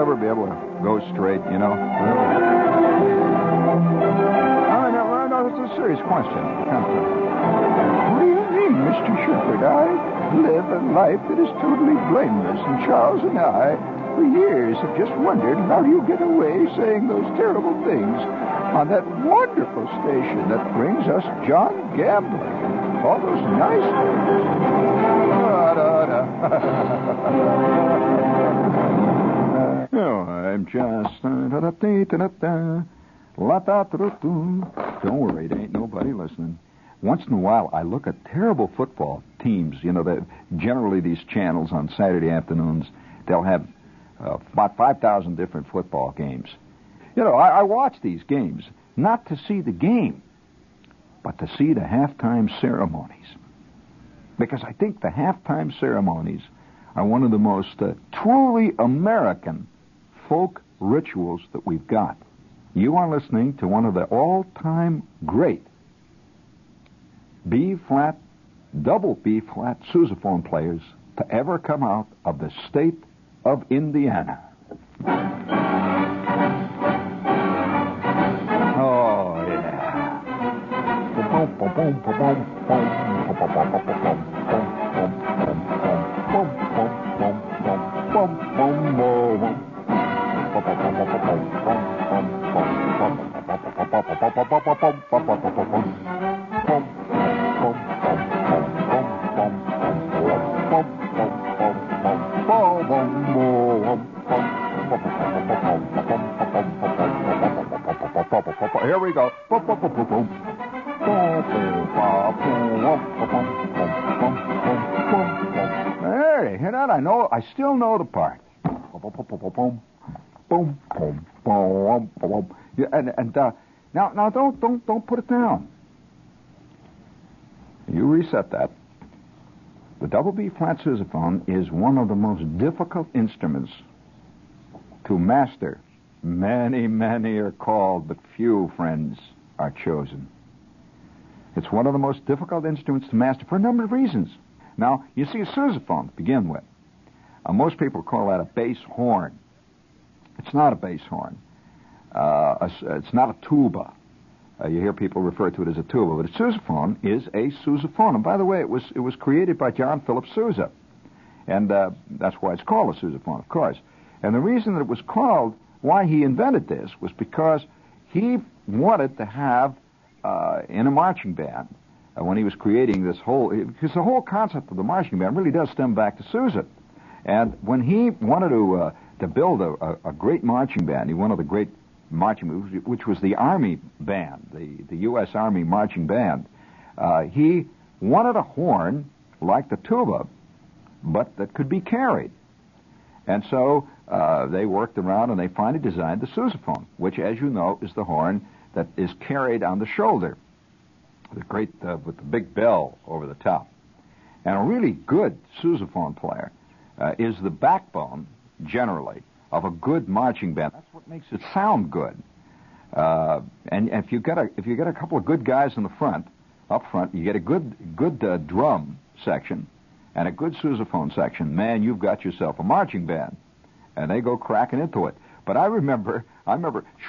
ever be able to go straight, you know? No, it's a serious question. What do you mean, Mr. Shepherd? I live a life that is totally blameless, and Charles and I, for years, have just wondered how you get away saying those terrible things on that wonderful station that brings us John Gambling and all those nice things. Oh, I'm just... Don't worry, there ain't nobody listening. Once in a while, I look at terrible football teams. You know, generally these channels on Saturday afternoons, they'll have about 5,000 different football games. You know, I watch these games, not to see the game, but to see the halftime ceremonies. Because I think the halftime ceremonies are one of the most truly American folk rituals that we've got. You are listening to one of the all-time great B-flat, double B-flat sousaphone players to ever come out of the state of Indiana. Oh, yeah. Here we go. Hey, hear that? I still know the part. And now don't put it down. You reset that. The double B flat sousaphone is one of the most difficult instruments to master. Many, many are called, but few, friends, are chosen. It's one of the most difficult instruments to master for a number of reasons. Now, you see a sousaphone to begin with. Most people call that a bass horn. It's not a bass horn. It's not a tuba. You hear people refer to it as a tuba, but a sousaphone is a sousaphone. And by the way, it was created by John Philip Sousa, and that's why it's called a sousaphone, of course. And the reason that it was called, why he invented this, was because he wanted to have in a marching band when he was creating this whole, because the whole concept of the marching band really does stem back to Sousa. And when he wanted to build a great marching band, he wanted a great marching, which was the Army band, the U.S. Army marching band. He wanted a horn like the tuba, but that could be carried. And so they worked around and they finally designed the sousaphone, which, as you know, is the horn that is carried on the shoulder, the great with the big bell over the top. And a really good sousaphone player is the backbone, generally, of a good marching band. That's what makes it sound good. And if you get a couple of good guys in the front, up front, you get a good drum section and a good sousaphone section. Man, you've got yourself a marching band, and they go cracking into it. But I remember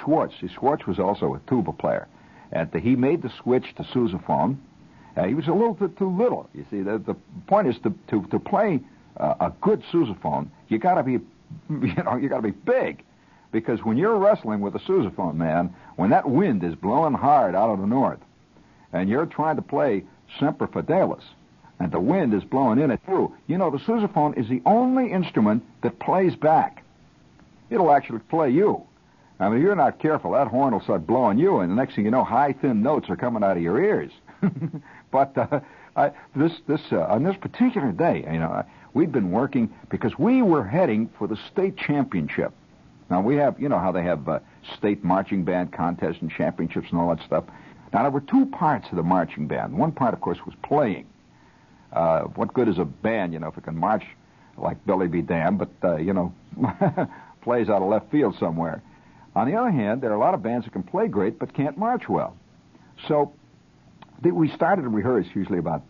Schwartz. See, Schwartz was also a tuba player, and he made the switch to sousaphone. He was a little bit too little. You see, the point is to play a good sousaphone, you got to be big, because when you're wrestling with a sousaphone, man, when that wind is blowing hard out of the north, and you're trying to play Semper Fidelis, and the wind is blowing in it through, you know, the sousaphone is the only instrument that plays back. It'll actually play you. I mean, if you're not careful, that horn will start blowing you, and the next thing you know, high, thin notes are coming out of your ears. But on this particular day, you know, we'd been working because we were heading for the state championship. Now, we have, you know how they have state marching band contests and championships and all that stuff. Now, there were two parts of the marching band. One part, of course, was playing. What good is a band, you know, if it can march like Billy be damned, but, you know, plays out of left field somewhere. On the other hand, there are a lot of bands that can play great but can't march well. So we started to rehearse usually about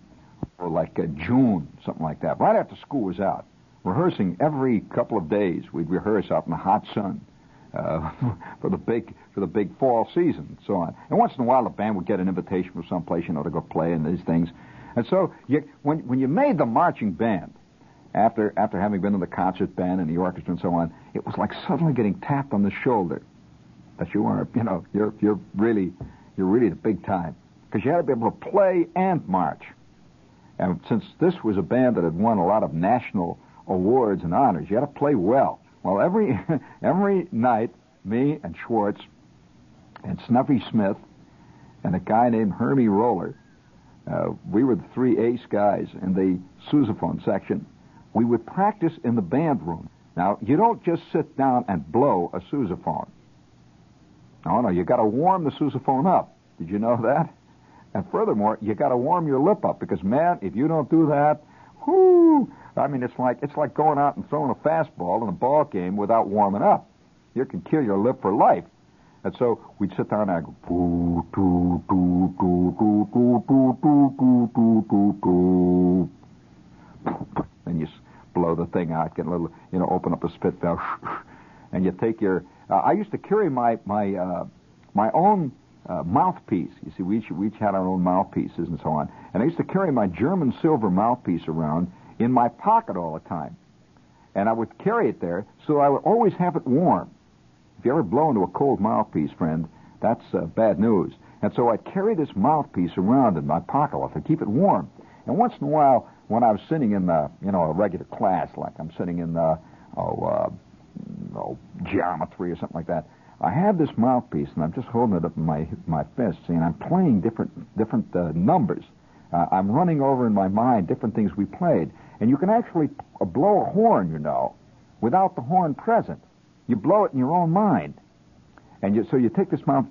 June, something like that, right after school was out. rehearsing every couple of days. We'd rehearse out in the hot sun for the big fall season and so on. And once in a while, the band would get an invitation from someplace, to go play in these things. And so when you made the marching band, after having been in the concert band and the orchestra and so on, it was like suddenly getting tapped on the shoulder that you are, you're really the big time, because you had to be able to play and march. And since this was a band that had won a lot of national awards and honors, you had to play well. Well, every night, me and Schwartz and Snuffy Smith and a guy named Hermie Roller, we were the three ace guys in the sousaphone section. We would practice in the band room. Now, you don't just sit down and blow a sousaphone. No, you got to warm the sousaphone up. Did you know that? And furthermore, you got to warm your lip up, because, man, if you don't do that, whoo! I mean, it's like going out and throwing a fastball in a ball game without warming up. You can kill your lip for life. And so we'd sit down and I'd go, boo, doo, doo, doo, doo, doo, doo, doo, doo, doo, doo. And you blow the thing out, get a little, open up a spit valve, and you take your. I used to carry my own mouthpiece. You see, we each had our own mouthpieces and so on. And I used to carry my German silver mouthpiece around in my pocket all the time. And I would carry it there so I would always have it warm. If you ever blow into a cold mouthpiece, friend, that's bad news. And so I'd carry this mouthpiece around in my pocket to keep it warm. And once in a while, when I was sitting in a regular class, like I'm sitting in geometry or something like that, I have this mouthpiece, and I'm just holding it up in my fist, and I'm playing different numbers. I'm running over in my mind different things we played. And you can actually blow a horn, without the horn present. You blow it in your own mind. And so you take this mouth,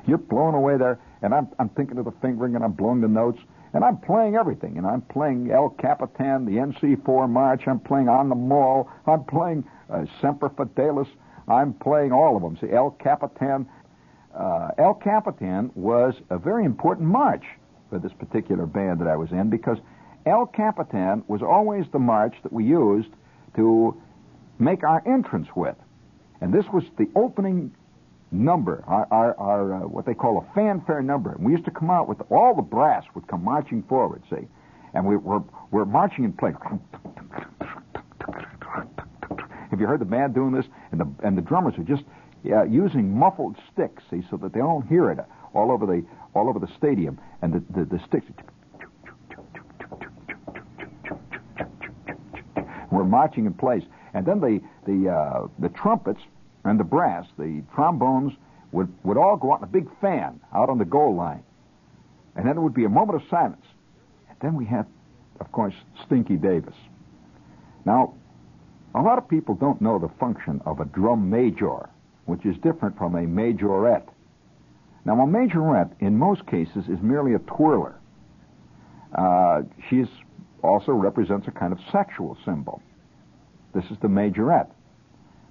you're blowing away there, and I'm thinking of the fingering, and I'm blowing the notes, and I'm playing everything. And I'm playing El Capitan, the NC4 March, I'm playing On the Mall, I'm playing Semper Fidelis, I'm playing all of them. See, El Capitan. El Capitan was a very important march for this particular band that I was in, because El Capitan was always the march that we used to make our entrance with. And this was the opening number, our what they call a fanfare number. And we used to come out with, all the brass would come marching forward, see. And we're marching and playing. Have you heard the band doing this? And the drummers are just using muffled sticks, see, so that they don't hear it all over the stadium. And the sticks. We're marching in place, and then the trumpets and the brass, the trombones would all go out in a big fan out on the goal line, and then it would be a moment of silence, and then we had, of course, Stinky Davis. Now, a lot of people don't know the function of a drum major, which is different from a majorette. Now, a majorette, in most cases, is merely a twirler. She also represents a kind of sexual symbol. This is the majorette.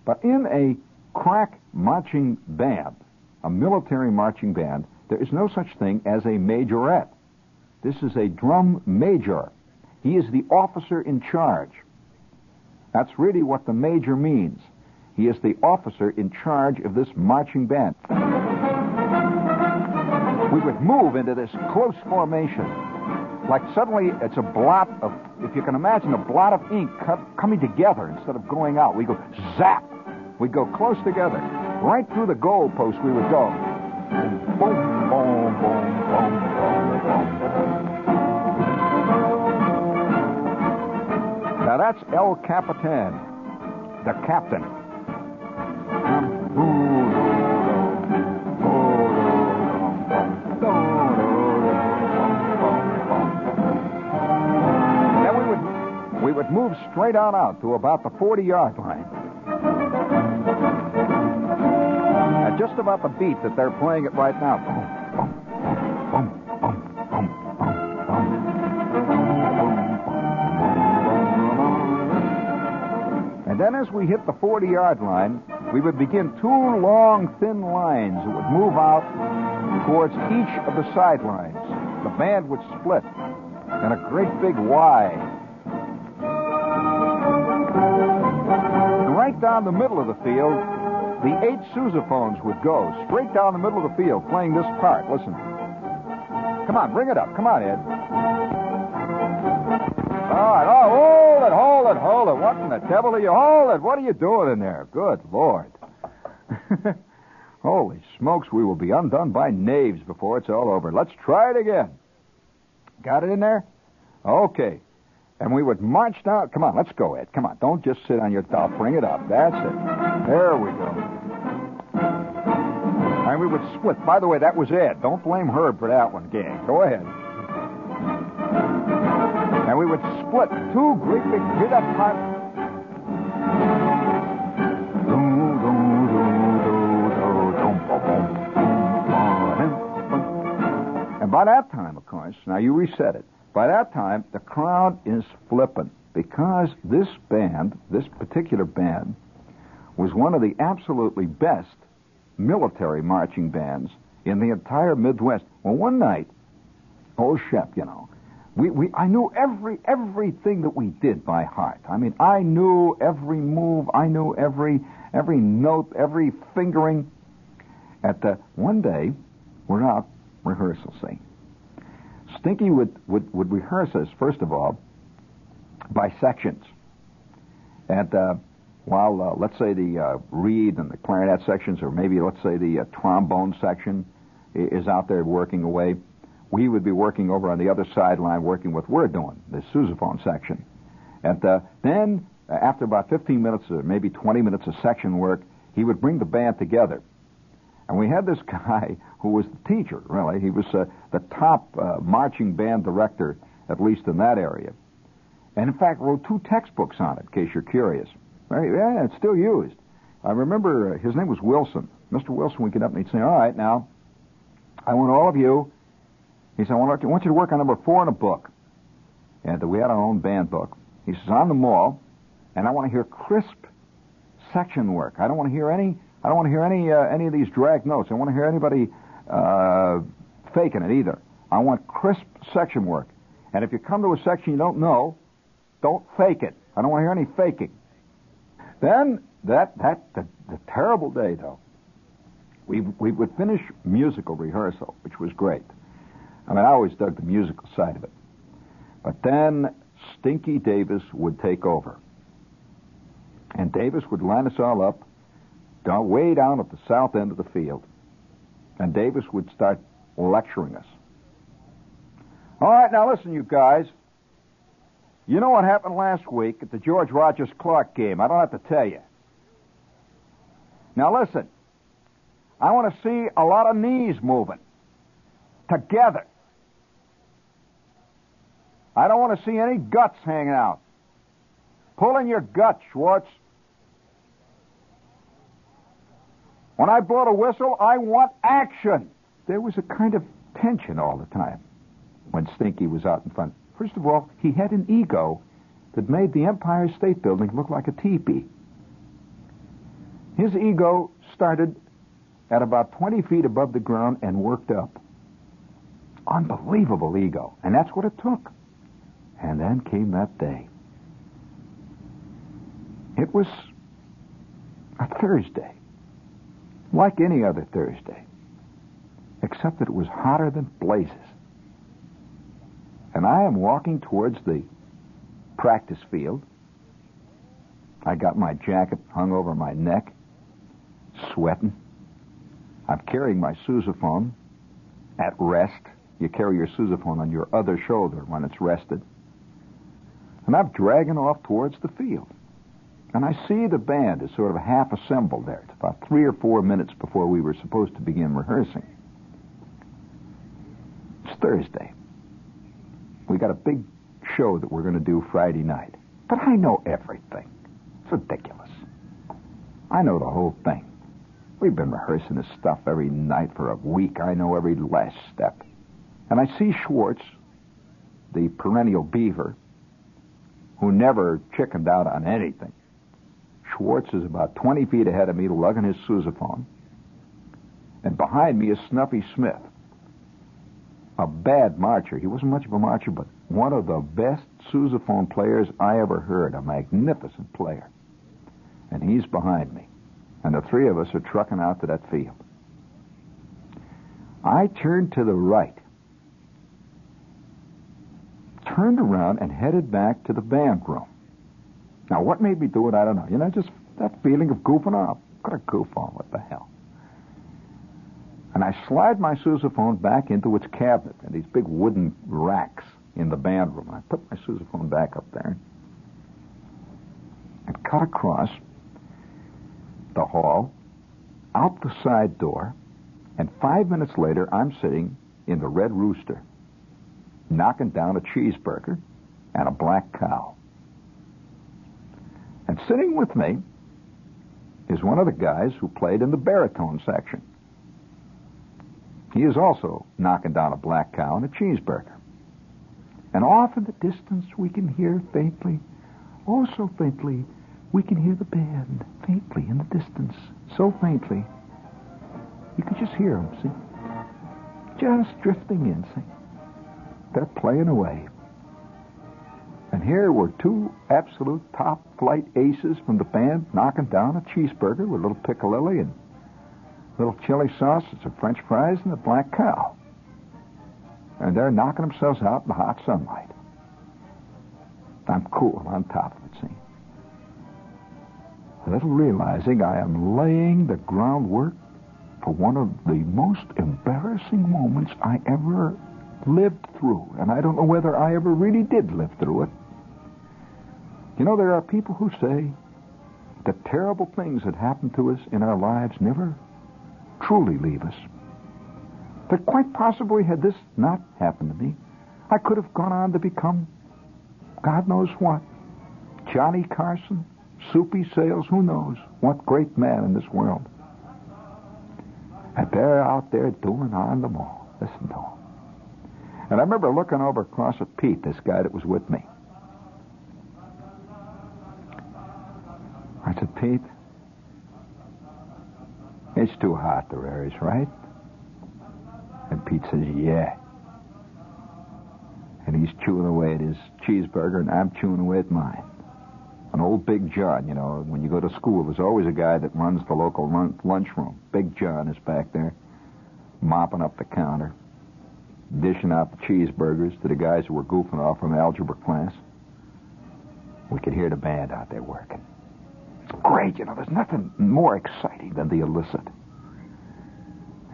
But in a crack marching band, a military marching band, there is no such thing as a majorette. This is a drum major. He is the officer in charge. That's really what the major means. He is the officer in charge of this marching band. We would move into this close formation. Like suddenly it's a blot of, if you can imagine, a blot of ink coming together instead of going out. We go zap. We go close together. Right through the goal post we would go. Boom, boom, boom, boom, boom, boom. Now that's El Capitan, the captain. We would move straight on out to about the 40-yard line. At just about the beat that they're playing it right now. And then as we hit the 40-yard line, we would begin two long, thin lines that would move out towards each of the sidelines. The band would split. and a great big Y. And right down the middle of the field, the 8 sousaphones would go straight down the middle of the field playing this part. Listen. Come on, bring it up. Come on, Ed. All right. Oh, hold it. What in the devil are you? Hold it. What are you doing in there? Good Lord. Holy smokes, we will be undone by knaves before it's all over. Let's try it again. Got it in there? Okay. And we would march down. Come on, let's go, Ed. Come on. Don't just sit on your thumb. Bring it up. That's it. There we go. And we would split. By the way, that was Ed. Don't blame Herb for that one, gang. Go ahead. And we would split 2 great big hit-up parts. And by that time, of course, now you reset it. By that time, the crowd is flipping because this band, this particular band, was one of the absolutely best military marching bands in the entire Midwest. Well, one night, old Shep, you know, I knew everything that we did by heart. I mean, I knew every move. I knew every note, every fingering. One day, we're out rehearsal, see. Stinky would rehearse us, first of all, by sections. And while, let's say, the reed and the clarinet sections, or maybe, let's say, the trombone section is out there working away, we would be working over on the other sideline working what we're doing, the sousaphone section. And then, after about 15 minutes or maybe 20 minutes of section work, he would bring the band together. And we had this guy who was the teacher, really. He was the top marching band director, at least in that area. And, in fact, wrote 2 textbooks on it, in case you're curious. Yeah, it's still used. I remember his name was Wilson. Mr. Wilson would get up and he'd say, all right, now, I want all of you. He said, I want you to work on number 4 in a book. And we had our own band book. He says, on the mall, and I want to hear crisp section work. I don't want to hear any of these drag notes. I don't want to hear anybody faking it either. I want crisp section work. And if you come to a section you don't know, don't fake it. I don't want to hear any faking. Then the terrible day though, we would finish musical rehearsal, which was great. I mean, I always dug the musical side of it. But then Stinky Davis would take over. And Davis would line us all up way down at the south end of the field. And Davis would start lecturing us. All right, now listen, you guys. You know what happened last week at the George Rogers Clark game. I don't have to tell you. Now listen. I want to see a lot of knees moving. Together. I don't want to see any guts hanging out. Pull in your gut, Schwartz. When I blow the whistle, I want action. There was a kind of tension all the time when Stinky was out in front. First of all, he had an ego that made the Empire State Building look like a teepee. His ego started at about 20 feet above the ground and worked up. Unbelievable ego. And that's what it took. And then came that day. It was a Thursday, like any other Thursday, except that it was hotter than blazes. And I am walking towards the practice field. I got my jacket hung over my neck, sweating. I'm carrying my sousaphone at rest. You carry your sousaphone on your other shoulder when it's rested. And I'm dragging off towards the field. And I see the band is sort of half assembled there. It's about 3 or 4 minutes before we were supposed to begin rehearsing. It's Thursday. We got a big show that we're going to do Friday night. But I know everything. It's ridiculous. I know the whole thing. We've been rehearsing this stuff every night for a week. I know every last step. And I see Schwartz, the perennial beaver, who never chickened out on anything. Schwartz is about 20 feet ahead of me, lugging his sousaphone. And behind me is Snuffy Smith. a bad marcher. He wasn't much of a marcher, but one of the best sousaphone players I ever heard, a magnificent player. And he's behind me. And the three of us are trucking out to that field. I turned to the right, turned around, and headed back to the band room. Now, what made me do it, I don't know. You know, just that feeling of goofing off. Got a goof on, what the hell? And I slide my sousaphone back into its cabinet and these big wooden racks in the band room. I put my sousaphone back up there and cut across the hall, out the side door, and 5 minutes later, I'm sitting in the Red Rooster, knocking down a cheeseburger and a black cow. And sitting with me is one of the guys who played in the baritone section. He is also knocking down a black cow and a cheeseburger. And off in the distance, we can hear faintly, oh, so faintly, we can hear the band faintly in the distance, so faintly. You can just hear them, see? Just drifting in, see? They're playing away. And here were two absolute top-flight aces from the band knocking down a cheeseburger with a little piccalilli and a little chili sauce, some French fries, and a black cow. And they're knocking themselves out in the hot sunlight. I'm cool on top of it, see? Little realizing I am laying the groundwork for one of the most embarrassing moments I ever lived through. And I don't know whether I ever really did live through it. You know, there are people who say that terrible things that happen to us in our lives never truly leave us. That quite possibly, had this not happened to me, I could have gone on to become God knows what. Johnny Carson, Soupy Sales, who knows what great man in this world. And they're out there doing on them all. Listen to them. And I remember looking over across at Pete, this guy that was with me. I said, Pete, it's too hot, the areas, right? And Pete says, yeah. And he's chewing away at his cheeseburger, and I'm chewing away at mine. An old Big John, you know, when you go to school, there's always a guy that runs the local lunchroom. Big John is back there, mopping up the counter, dishing out the cheeseburgers to the guys who were goofing off from algebra class. We could hear the band out there working. It's great, you know, there's nothing more exciting than the illicit.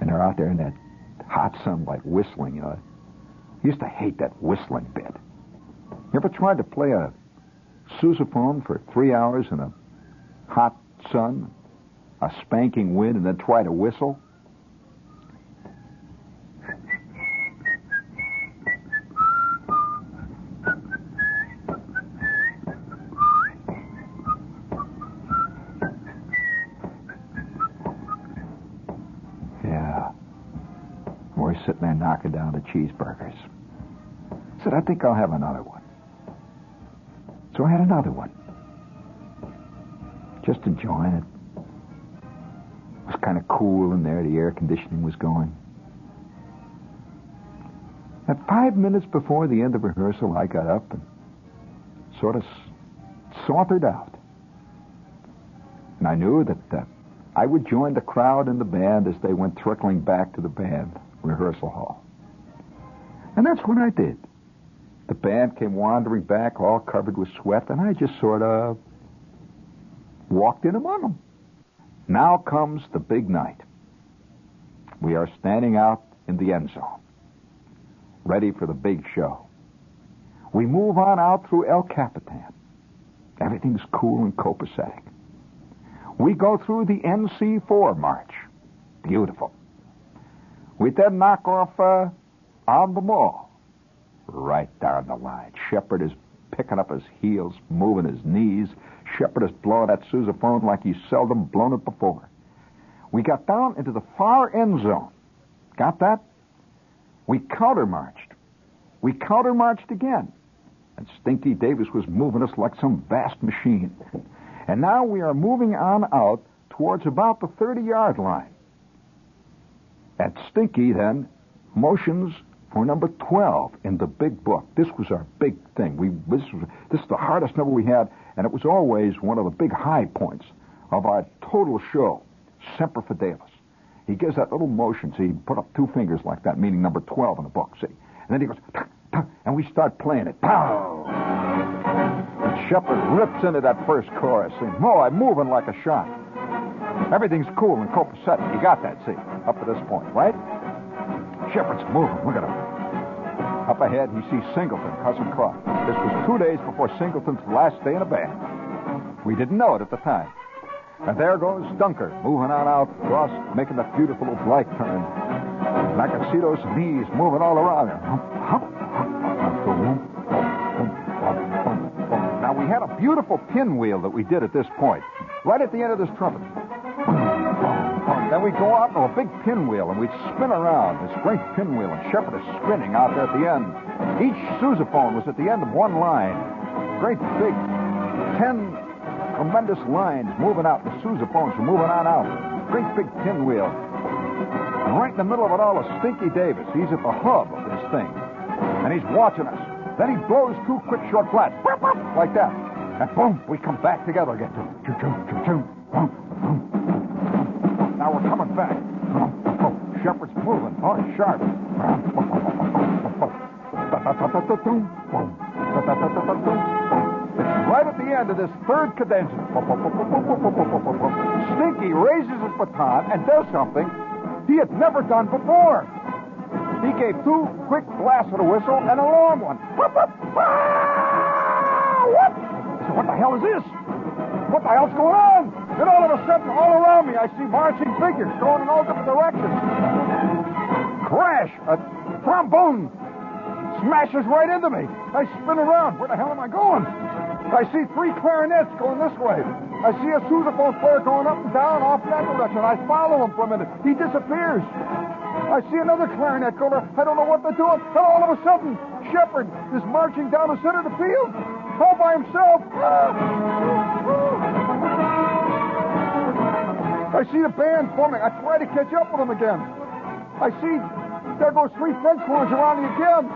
And they're out there in that hot sunlight whistling, you know. I used to hate that whistling bit. You ever tried to play a sousaphone for 3 hours in a hot sun, a spanking wind, and then try to whistle? Yeah. We're sitting there knocking down the cheeseburgers. I said, I think I'll have another one. So I had another one. Just enjoying it. It was kind of cool in there. The air conditioning was going. At 5 minutes before the end of rehearsal, I got up and sort of sauntered out. And I knew that I would join the crowd and the band as they went trickling back to the band rehearsal hall. And that's what I did. The band came wandering back, all covered with sweat, and I just sort of walked in among them. Now comes the big night. We are standing out in the end zone, ready for the big show. We move on out through El Capitan. Everything's cool and copacetic. We go through the NC4 march. Beautiful. We then knock off on the mall. Right down the line. Shepard is picking up his heels, moving his knees. Shepard is blowing that sousaphone like he's seldom blown it before. We got down into the far end zone. Got that? We counter-marched. We counter-marched again. And Stinky Davis was moving us like some vast machine. And now we are moving on out towards about the 30-yard line. And Stinky then motions for number 12 in the big book. This was our big thing. This is the hardest number we had, and it was always one of the big high points of our total show, Semper Fidelis. He gives that little motion, so he put up 2 fingers like that, meaning number 12 in the book, see? And then he goes, tuck, tuck, and we start playing it. Pow! And Shepard rips into that first chorus, saying, "Boy, I'm moving like a shot." Everything's cool and copacetic. You got that, see, up to this point, right? Shepard's moving. Look at him. Up ahead, he sees Singleton, Cousin Clark. This was 2 days before Singleton's last day in a band. We didn't know it at the time. And there goes Dunker, moving on out across, making that beautiful little right turn. And I can see those knees moving all around him. Now, we had a beautiful pinwheel that we did at this point, right at the end of this trumpet. Then we'd go out on a big pinwheel, and we'd spin around, this great pinwheel, and Shepard is spinning out there at the end. Each sousaphone was at the end of one line. Great big 10 tremendous lines moving out. The sousaphones were moving on out. Great big pinwheel. And right in the middle of it all is Stinky Davis. He's at the hub of this thing. And he's watching us. Then he blows 2 quick short blasts. Like that. And boom, we come back together again. Now we're coming back. Shepard's moving. Oh, sharp. Right at the end of this third cadenza, Stinky raises his baton and does something he had never done before. He gave 2 quick blasts of the whistle and a long one. What? So what the hell is this? What the hell's going on? Then all of a sudden, all around me, I see marching figures going in all different directions. Crash! A trombone smashes right into me. I spin around. Where the hell am I going? I see 3 clarinets going this way. I see a sousaphone player going up and down off in that direction. I follow him for a minute. He disappears. I see another clarinet go there. I don't know what they're doing. And all of a sudden, Shepard is marching down the center of the field, all by himself. I see the band forming. I try to catch up with them again. I see there goes 3 French horns around me again.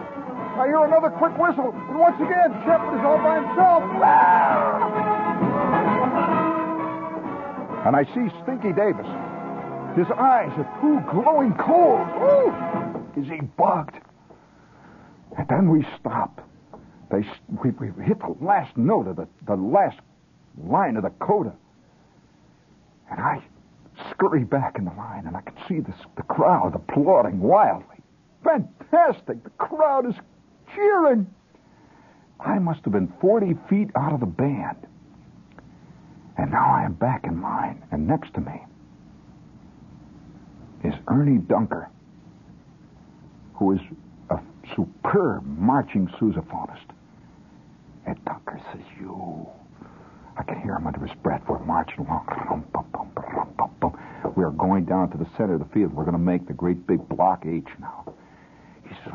I hear another quick whistle, and once again, Shepard is all by himself. And I see Stinky Davis. His eyes are 2 glowing coals. Ooh, is he bugged? And then we stop. We hit the last note of the last line of the coda. And I scurry back in the line, and I can see the crowd applauding wildly. Fantastic! The crowd is cheering. I must have been 40 feet out of the band. And now I am back in line, and next to me is Ernie Dunker, who is a superb marching sousaphonist. And Dunker says, "You." I can hear him under his breath. We're marching along. We are going down to the center of the field. We're going to make the great big block H now. He says,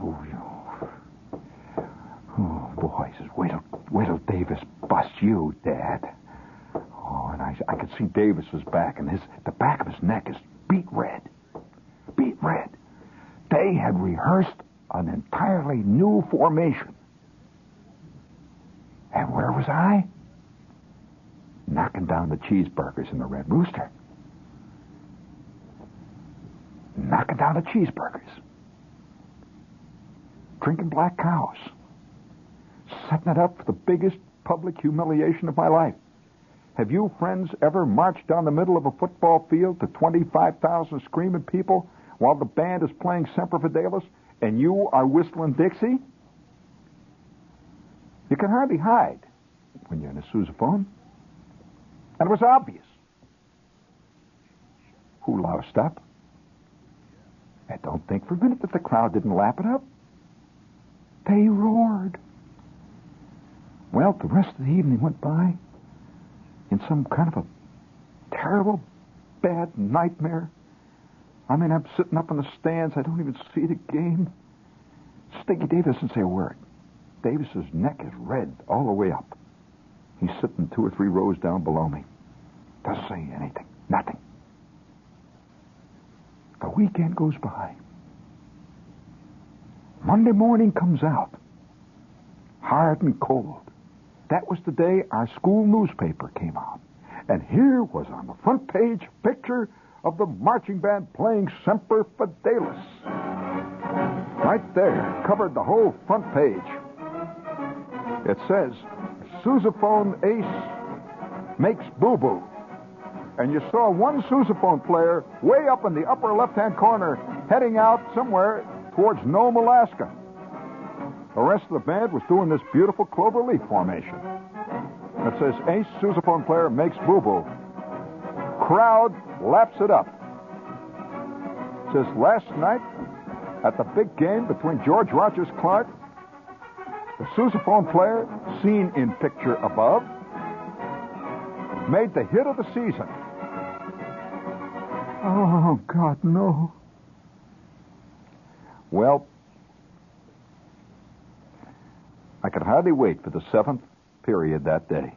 "Oh, boy." He says, wait till Davis busts you, Dad. Oh, and I could see Davis's back, and the back of his neck is beet red. Beet red. They had rehearsed an entirely new formation. And where was I? Knocking down the cheeseburgers in the Red Rooster. Knocking down the cheeseburgers. Drinking black cows. Setting it up for the biggest public humiliation of my life. Have you, friends, ever marched down the middle of a football field to 25,000 screaming people while the band is playing Semper Fidelis and you are whistling Dixie? You can hardly hide when you're in a sousaphone. And it was obvious. Who loused up? And don't think for a minute that the crowd didn't lap it up. They roared. Well, the rest of the evening went by in some kind of a terrible, bad nightmare. I mean, I'm sitting up in the stands. I don't even see the game. Stinky Davis doesn't say a word. Davis's neck is red all the way up. He's sitting 2 or 3 rows down below me. Doesn't say anything. Nothing. The weekend goes by. Monday morning comes out, hard and cold. That was the day our school newspaper came out. And here was on the front page a picture of the marching band playing Semper Fidelis. Right there, covered the whole front page. It says, sousaphone ace makes boo-boo. And you saw one sousaphone player way up in the upper left-hand corner heading out somewhere towards Nome, Alaska. The rest of the band was doing this beautiful cloverleaf formation. It says, ace sousaphone player makes boo-boo. Crowd laps it up. It says, last night at the big game between George Rogers Clark, the sousaphone player, seen in picture above, made the hit of the season. Oh, God, no. Well, I could hardly wait for the 7th period that day,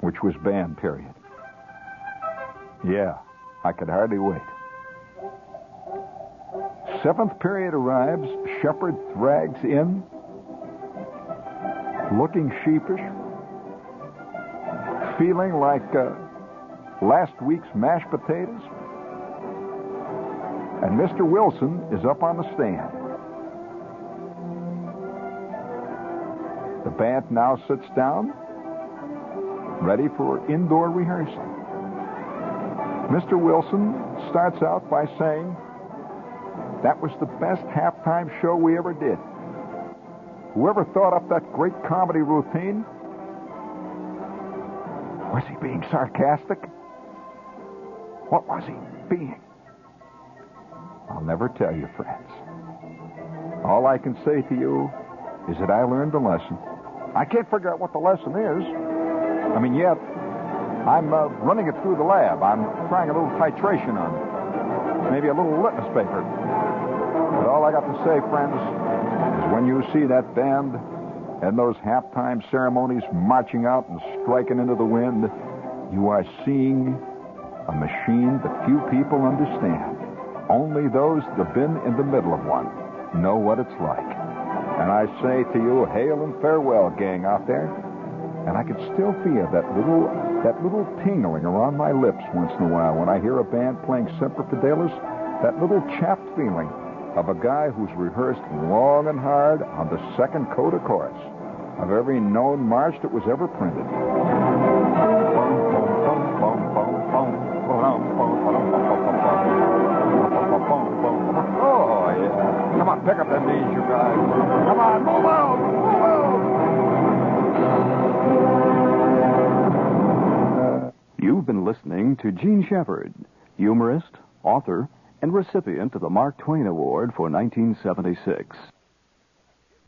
which was band period. Yeah, I could hardly wait. 7th period arrives, Shepard thrags in, looking sheepish, feeling like last week's mashed potatoes. And Mr. Wilson is up on the stand. The band now sits down, ready for indoor rehearsal. Mr. Wilson starts out by saying, that was the best halftime show we ever did. Whoever thought up that great comedy routine, was he being sarcastic? What was he being? I'll never tell you, friends. All I can say to you is that I learned a lesson. I can't figure out what the lesson is. I mean, yet, I'm running it through the lab. I'm trying a little titration on it. Maybe a little litmus paper. But all I got to say, friends, is when you see that band and those halftime ceremonies marching out and striking into the wind, you are seeing a machine that few people understand. Only those that have been in the middle of one know what it's like. And I say to you, hail and farewell, gang out there. And I can still feel that little tingling around my lips once in a while when I hear a band playing Semper Fidelis, that little chapped feeling of a guy who's rehearsed long and hard on the second coda chorus of every known march that was ever printed. Oh, yeah. Come on, pick up that knees, you guys. Come on, move out, move out. You've been listening to Gene Shepard, humorist, author, and recipient of the Mark Twain Award for 1976.